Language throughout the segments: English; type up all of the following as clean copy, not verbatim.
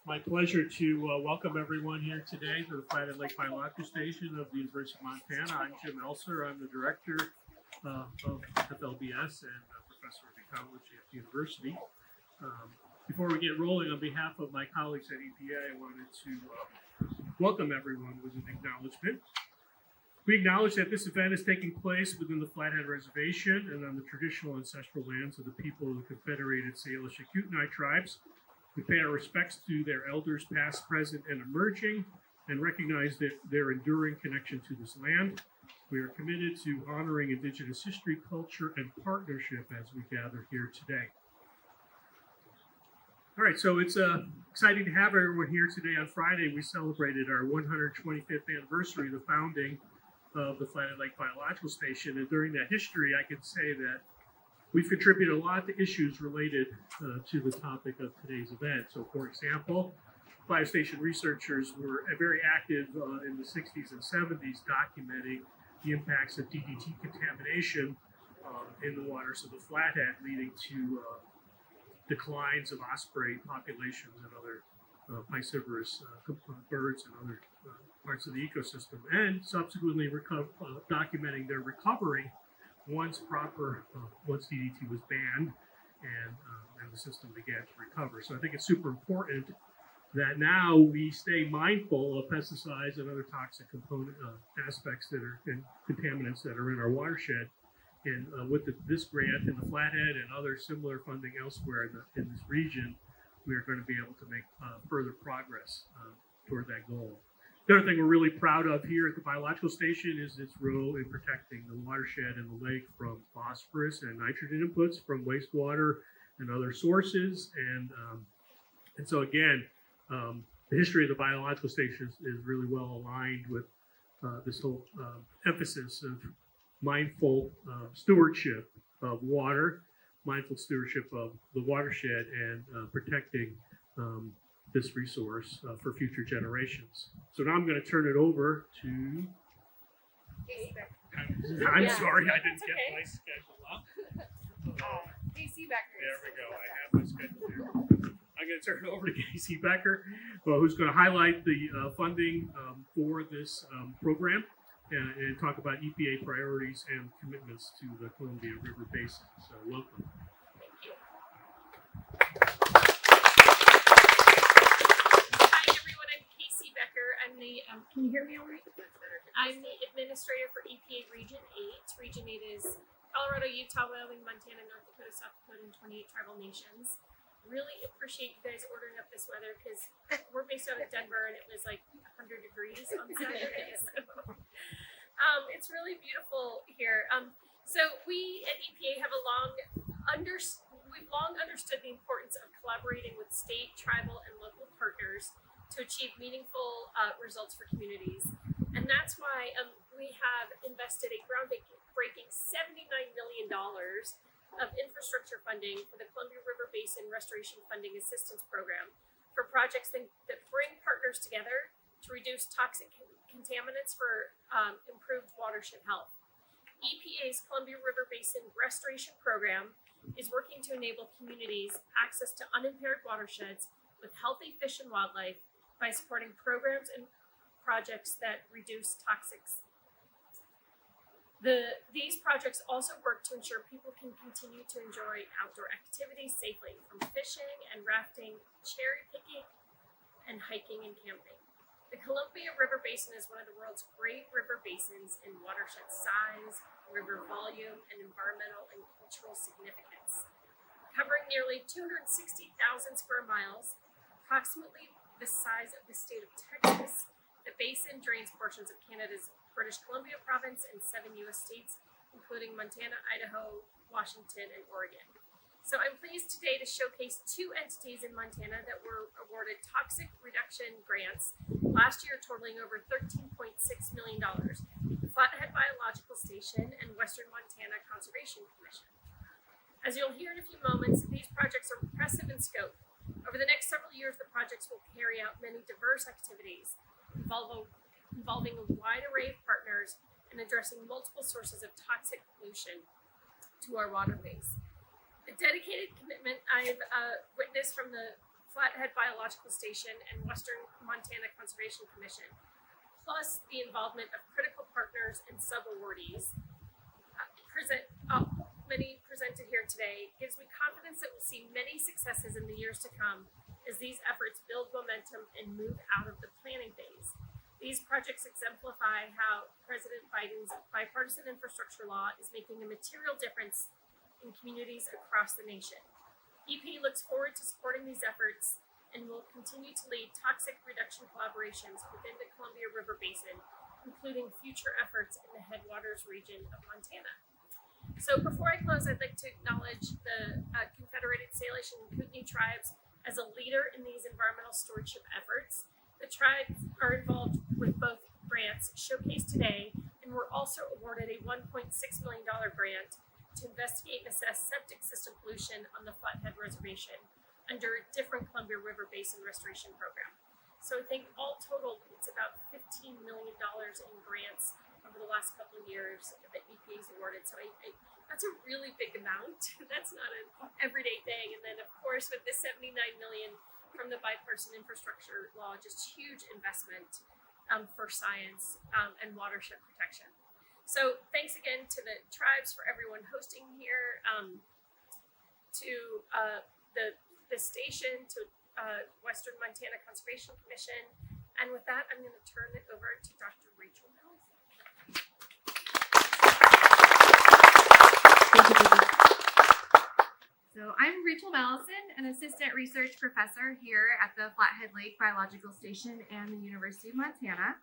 My pleasure to welcome everyone here today to the Flathead Lake Biological Station of the University of Montana. I'm Jim Elser. I'm the director of FLBS and professor of ecology at the university. Before we get rolling, on behalf of my colleagues at EPA, I wanted to welcome everyone with an acknowledgement. We acknowledge that this event is taking place within the Flathead Reservation and on the traditional ancestral lands of the people of the Confederated Salish and Kootenai tribes. We pay our respects to their elders past, present, and emerging, and recognize that their enduring connection to this land. We are committed to honoring Indigenous history, culture, and partnership as we gather here today. All right, so it's exciting to have everyone here today. On Friday, we celebrated our 125th anniversary of the founding of the Flathead Lake Biological Station, and during that history, I can say that we've contributed a lot to issues related to the topic of today's event. So, for example, biostation researchers were very active in the 60s and 70s documenting the impacts of DDT contamination in the waters of the Flathead, leading to declines of osprey populations and other piscivorous birds and other parts of the ecosystem, and subsequently documenting their recovery once DDT was banned and the system began to recover. So I think it's super important that now we stay mindful of pesticides and other toxic component aspects that are and contaminants that are in our watershed. And with this grant in the Flathead and other similar funding elsewhere in this region, we are going to be able to make further progress toward that goal. The other thing we're really proud of here at the biological station is its role in protecting the watershed and the lake from phosphorus and nitrogen inputs from wastewater and other sources. And so again, the history of the biological station is really well aligned with this whole emphasis of mindful stewardship of water, mindful stewardship of the watershed, and protecting this resource for future generations. So now I'm going to turn it over to. I'm sorry, I didn't get my schedule up. Casey Becker. There we go. I have my schedule here. I'm going to turn it over to Casey Becker, who's going to highlight the funding for this program and talk about EPA priorities and commitments to the Columbia River Basin. So welcome. Thank you. Can you hear me all right? I'm the administrator for EPA Region 8. Region 8 is Colorado, Utah, Wyoming, Montana, North Dakota, South Dakota, and 28 tribal nations. Really appreciate you guys ordering up this weather because we're based out of Denver and it was like 100 degrees on Saturday. So it's really beautiful here. So we at EPA have we've long understood the importance of collaborating with state, tribal, and local partners to achieve meaningful results for communities. And that's why we have invested a groundbreaking $79 million of infrastructure funding for the Columbia River Basin Restoration Funding Assistance Program for projects that bring partners together to reduce toxic contaminants for improved watershed health. EPA's Columbia River Basin Restoration Program is working to enable communities access to unimpaired watersheds with healthy fish and wildlife by supporting programs and projects that reduce toxics. These projects also work to ensure people can continue to enjoy outdoor activities safely, from fishing and rafting, cherry picking, and hiking and camping. The Columbia River Basin is one of the world's great river basins in watershed size, river volume, and environmental and cultural significance. Covering nearly 260,000 square miles, approximately the size of the state of Texas, the basin drains portions of Canada's British Columbia province and 7 U.S. states, including Montana, Idaho, Washington, and Oregon. So I'm pleased today to showcase 2 entities in Montana that were awarded toxic reduction grants last year, totaling over $13.6 million, the Flathead Biological Station and Western Montana Conservation Commission. As you'll hear in a few moments, these projects are impressive in scope. Over the next several years, the projects will carry out many diverse activities involving a wide array of partners and addressing multiple sources of toxic pollution to our waterways. The dedicated commitment I've witnessed from the Flathead Biological Station, and Western Montana Conservation Commission, plus the involvement of critical partners and sub-awardees, many presented here today, gives me confidence that we'll see many successes in the years to come as these efforts build momentum and move out of the planning phase. These projects exemplify how President Biden's bipartisan infrastructure law is making a material difference in communities across the nation. EPA looks forward to supporting these efforts and will continue to lead toxic reduction collaborations within the Columbia River Basin, including future efforts in the headwaters region of Montana. So before I close, I'd like to acknowledge the Confederated Salish and Kootenai tribes as a leader in these environmental stewardship efforts. The tribes are involved with both grants showcased today, and were also awarded a $1.6 million grant to investigate and assess septic system pollution on the Flathead Reservation under a different Columbia River Basin restoration program. So I think all total, it's about $15 million in grants over the last couple of years that EPA's awarded. So that's a really big amount. That's not an everyday thing. And then of course with the $79 million from the bipartisan infrastructure law, just huge investment for science and watershed protection. So thanks again to the tribes for everyone hosting here, to the station, to Western Montana Conservation Commission. And with that, I'm going to turn it over to Dr. Rachel Malison. So I'm Rachel Malison, an assistant research professor here at the Flathead Lake Biological Station and the University of Montana.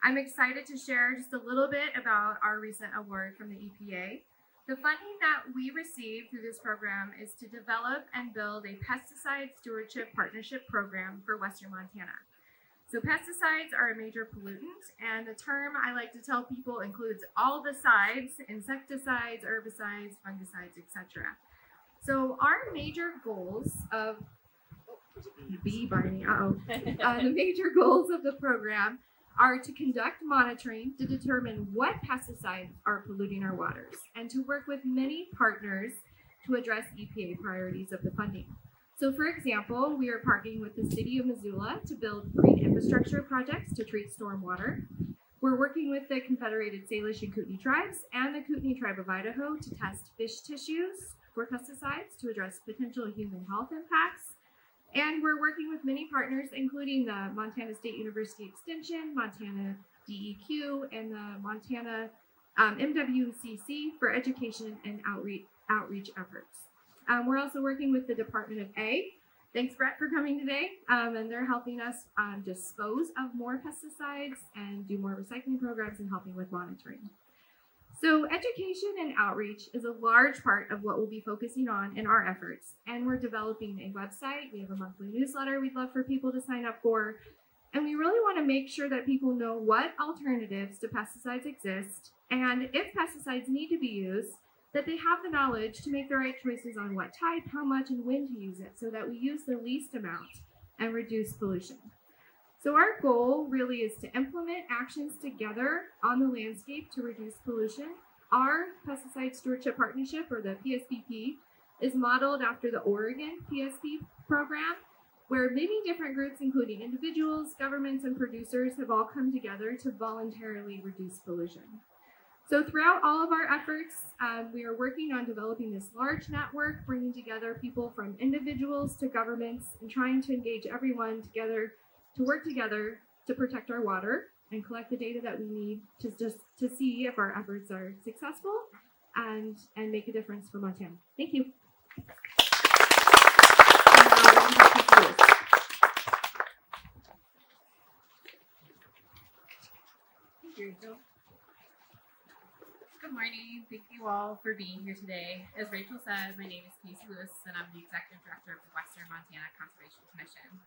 I'm excited to share just a little bit about our recent award from the EPA. The funding that we received through this program is to develop and build a pesticide stewardship partnership program for Western Montana. So pesticides are a major pollutant, and the term I like to tell people includes all the sides: insecticides, herbicides, fungicides, etc. So our major goals of the major goals of the program are to conduct monitoring to determine what pesticides are polluting our waters, and to work with many partners to address EPA priorities of the funding. So for example, we are partnering with the city of Missoula to build green infrastructure projects to treat stormwater. We're working with the Confederated Salish and Kootenai tribes and the Kootenai tribe of Idaho to test fish tissues for pesticides to address potential human health impacts. And we're working with many partners, including the Montana State University Extension, Montana DEQ, and the Montana WMCC for education and outreach efforts. We're also working with the Department of Ag. Thanks, Brett, for coming today. And they're helping us dispose of more pesticides and do more recycling programs and helping with monitoring. So education and outreach is a large part of what we'll be focusing on in our efforts. And we're developing a website. We have a monthly newsletter we'd love for people to sign up for. And we really want to make sure that people know what alternatives to pesticides exist, and if pesticides need to be used, that they have the knowledge to make the right choices on what type, how much, and when to use it so that we use the least amount and reduce pollution. So our goal really is to implement actions together on the landscape to reduce pollution. Our Pesticide Stewardship Partnership, or the PSPP, is modeled after the Oregon PSP program, where many different groups, including individuals, governments, and producers, have all come together to voluntarily reduce pollution. So throughout all of our efforts, we are working on developing this large network, bringing together people from individuals to governments, and trying to engage everyone together to work together to protect our water and collect the data that we need to see if our efforts are successful and make a difference for Montana. Thank you. Thank you, Rachel. Good morning. Thank you all for being here today. As Rachel said, my name is Casey Lewis, and I'm the Executive Director of the Western Montana Conservation Commission.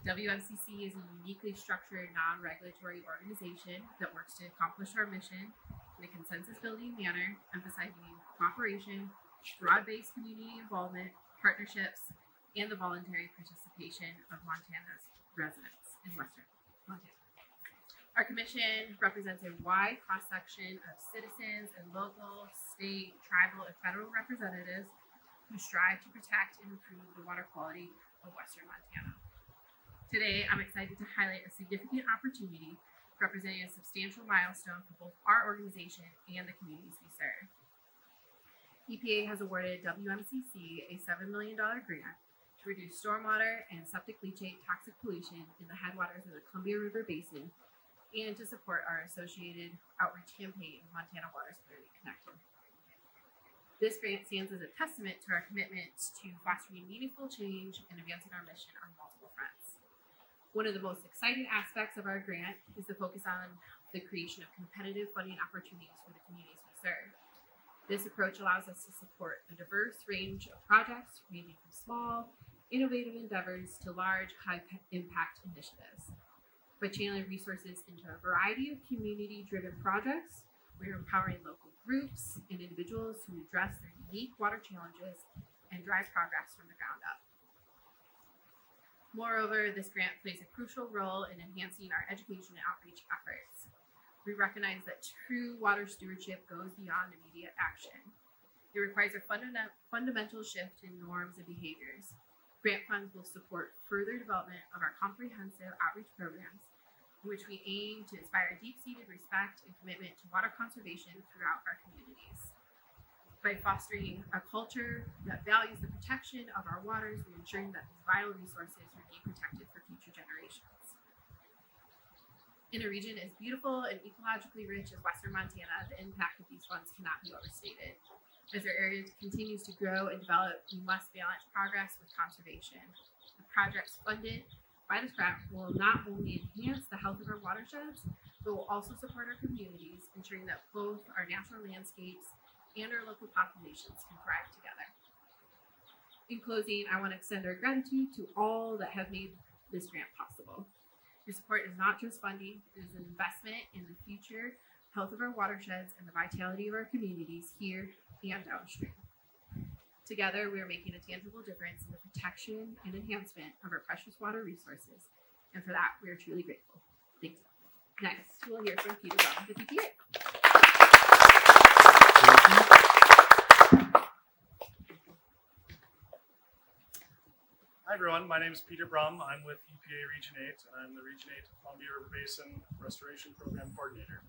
WMCC is a uniquely structured, non-regulatory organization that works to accomplish our mission in a consensus-building manner, emphasizing cooperation, broad-based community involvement, partnerships, and the voluntary participation of Montana's residents in Western Montana. Our commission represents a wide cross-section of citizens and local, state, tribal, and federal representatives who strive to protect and improve the water quality of Western Montana. Today, I'm excited to highlight a significant opportunity representing a substantial milestone for both our organization and the communities we serve. EPA has awarded WMCC a $7 million grant to reduce stormwater and septic leachate toxic pollution in the headwaters of the Columbia River Basin and to support our associated outreach campaign, Montana Water is Clearly Connected. This grant stands as a testament to our commitment to fostering meaningful change and advancing our mission on multiple fronts. One of the most exciting aspects of our grant is the focus on the creation of competitive funding opportunities for the communities we serve. This approach allows us to support a diverse range of projects ranging from small, innovative endeavors to large, high-impact initiatives. By channeling resources into a variety of community-driven projects, we are empowering local groups and individuals who address their unique water challenges and drive progress from the ground up. Moreover, this grant plays a crucial role in enhancing our education and outreach efforts. We recognize that true water stewardship goes beyond immediate action. It requires a fundamental shift in norms and behaviors. Grant funds will support further development of our comprehensive outreach programs, in which we aim to inspire deep-seated respect and commitment to water conservation throughout our communities. By fostering a culture that values the protection of our waters, we're ensuring that these vital resources remain protected for future generations. In a region as beautiful and ecologically rich as Western Montana, the impact of these funds cannot be overstated. As our area continues to grow and develop, we must balance progress with conservation. The projects funded by this grant will not only enhance the health of our watersheds, but will also support our communities, ensuring that both our natural landscapes and our local populations can thrive together. In closing, I want to extend our gratitude to all that have made this grant possible. Your support is not just funding, it is an investment in the future health of our watersheds and the vitality of our communities here and downstream. Together, we are making a tangible difference in the protection and enhancement of our precious water resources, and for that, we are truly grateful. Thank you. Next, we'll hear from Peter Brumm, the EPA. Hi everyone, my name is Peter Brumm. I'm with EPA Region 8 and I'm the Region 8 Columbia River Basin Restoration Program Coordinator.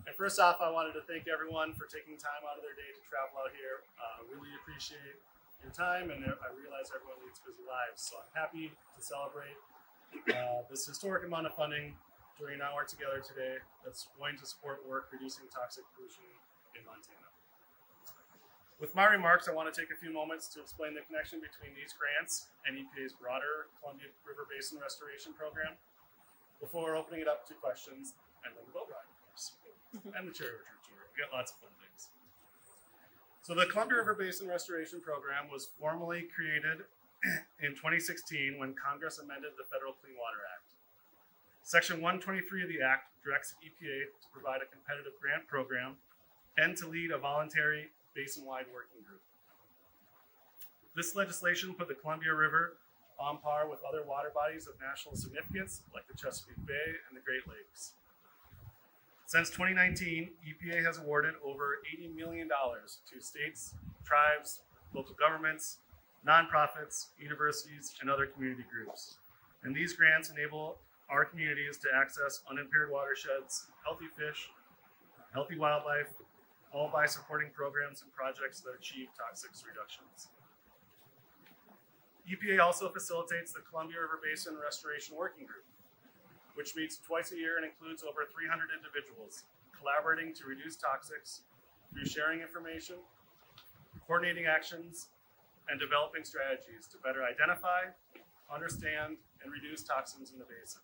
And first off, I wanted to thank everyone for taking time out of their day to travel out here. Really appreciate your time, and I realize everyone leads busy lives, so I'm happy to celebrate this historic amount of funding during our together today that's going to support work reducing toxic pollution in Montana. With my remarks, I want to take a few moments to explain the connection between these grants and EPA's broader Columbia River Basin Restoration Program before opening it up to questions and then the boat ride, of course, and the cherry orchard tour. We got lots of fun things. So the Columbia River Basin Restoration Program was formally created in 2016 when Congress amended the Federal Clean Water Act. Section 123 of the Act directs EPA to provide a competitive grant program and to lead a voluntary basin-wide working group. This legislation put the Columbia River on par with other water bodies of national significance like the Chesapeake Bay and the Great Lakes. Since 2019, EPA has awarded over $80 million to states, tribes, local governments, nonprofits, universities, and other community groups. And these grants enable our communities to access unimpaired watersheds, healthy fish, healthy wildlife, all by supporting programs and projects that achieve toxics reductions. EPA also facilitates the Columbia River Basin Restoration Working Group, which meets twice a year and includes over 300 individuals collaborating to reduce toxics through sharing information, coordinating actions, and developing strategies to better identify, understand, and reduce toxins in the basin.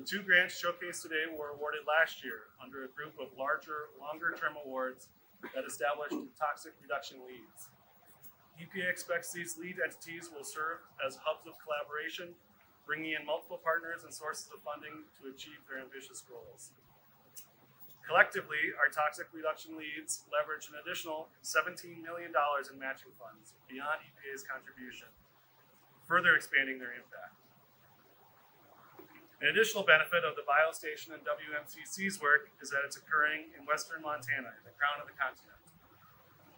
The two grants showcased today were awarded last year under a group of larger, longer-term awards that established toxic reduction leads. EPA expects these lead entities will serve as hubs of collaboration, bringing in multiple partners and sources of funding to achieve their ambitious goals. Collectively, our toxic reduction leads leverage an additional $17 million in matching funds beyond EPA's contribution, further expanding their impact. An additional benefit of the biostation and WMCC's work is that it's occurring in Western Montana, in the crown of the continent.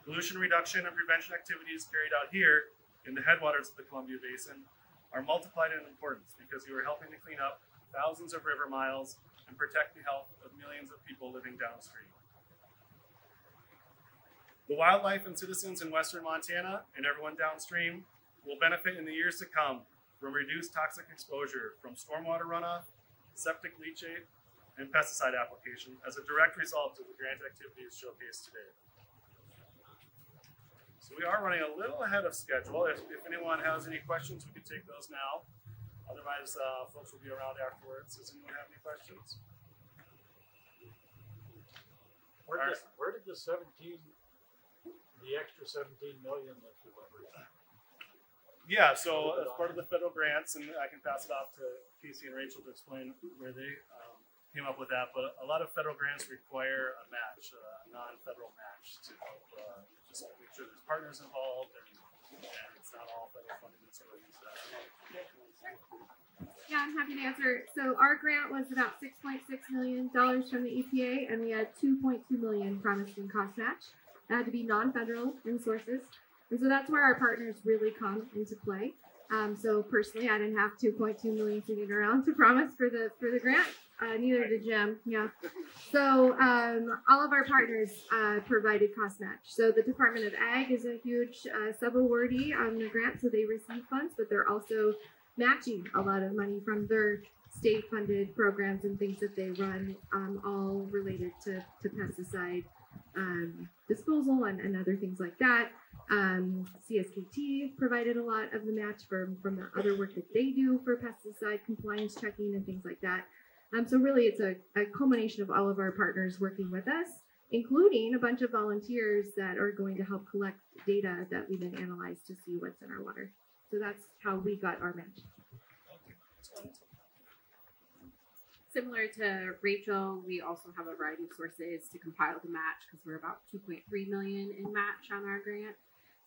Pollution reduction and prevention activities carried out here in the headwaters of the Columbia Basin are multiplied in importance because you are helping to clean up thousands of river miles and protect the health of millions of people living downstream. The wildlife and citizens in western Montana and everyone downstream will benefit in the years to come from reduced toxic exposure from stormwater runoff, septic leachate, and pesticide application as a direct result of the grant activities showcased today. So we are running a little ahead of schedule. If anyone has any questions, we can take those now. Otherwise, folks will be around afterwards. Does anyone have any questions? Where did the extra 17 million that you leveraged? Yeah, so as part of the federal grants, and I can pass it off to Casey and Rachel to explain where they came up with that, but a lot of federal grants require a match, a non-federal match to help just make sure there's partners involved and it's not all federal funding that's going to use that. Yeah, I'm happy to answer. So our grant was about $6.6 million from the EPA, and we had $2.2 million promised in cost match. That had to be non-federal in sources. And so that's where our partners really come into play. So personally, I didn't have $2.2 million sitting around to promise for the grant. Neither did Jim. Yeah. So all of our partners provided cost match. So the Department of Ag is a huge sub-awardee on the grant, so they receive funds, but they're also matching a lot of money from their state-funded programs and things that they run, all related to pesticide disposal and other things like that. CSKT provided a lot of the match from the other work that they do for pesticide compliance checking and things like that. So really it's a culmination of all of our partners working with us, including a bunch of volunteers that are going to help collect data that we then analyze to see what's in our water. So that's how we got our match. Similar to Rachel, we also have a variety of sources to compile the match because we're about 2.3 million in match on our grant.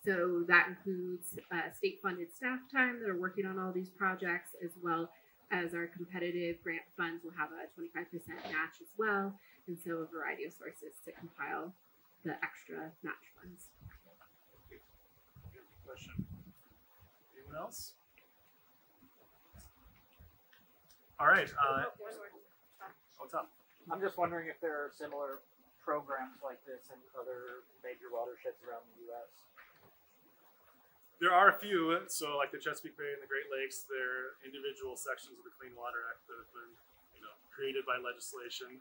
So that includes state-funded staff time that are working on all these projects, as well as our competitive grant funds will have a 25% match as well. And so a variety of sources to compile the extra match funds. Good question. Anyone else? All right. What's up? I'm just wondering if there are similar programs like this in other major watersheds around the U.S. There are a few. So, like the Chesapeake Bay and the Great Lakes, they're individual sections of the Clean Water Act that have been, created by legislation.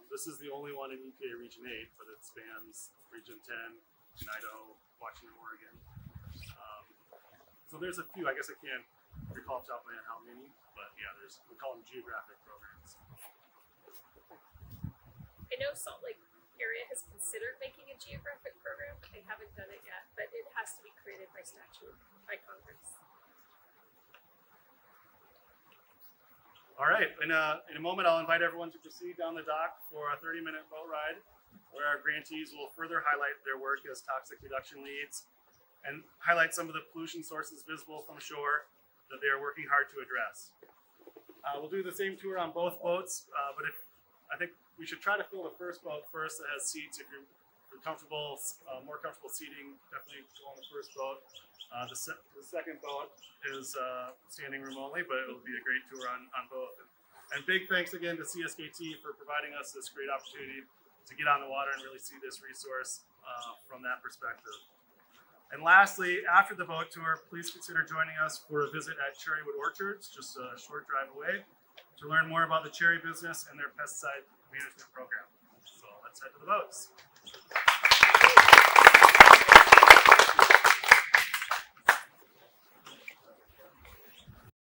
This is the only one in EPA Region 8, but it spans Region 10 in Idaho, Washington, Oregon. So there's a few. I guess I can't recall off the top of my head how many, but yeah, we call them geographic programs. I know Salt Lake area has considered making a geographic program. They haven't done it yet, but it has to be created by statute by Congress. All right, in a moment, I'll invite everyone to proceed down the dock for a 30-minute boat ride, where our grantees will further highlight their work as toxic reduction leads and highlight some of the pollution sources visible from shore that they are working hard to address. We'll do the same tour on both boats, but I think we should try to fill the first boat first that has seats. If you're comfortable, more comfortable seating, definitely go on the first boat. The second boat is standing room only, but it will be a great tour on both. And big thanks again to CSKT for providing us this great opportunity to get on the water and really see this resource from that perspective. And lastly, after the boat tour, please consider joining us for a visit at Cherrywood Orchards, just a short drive away, to learn more about the cherry business and their pesticide management program. So let's head to the boats.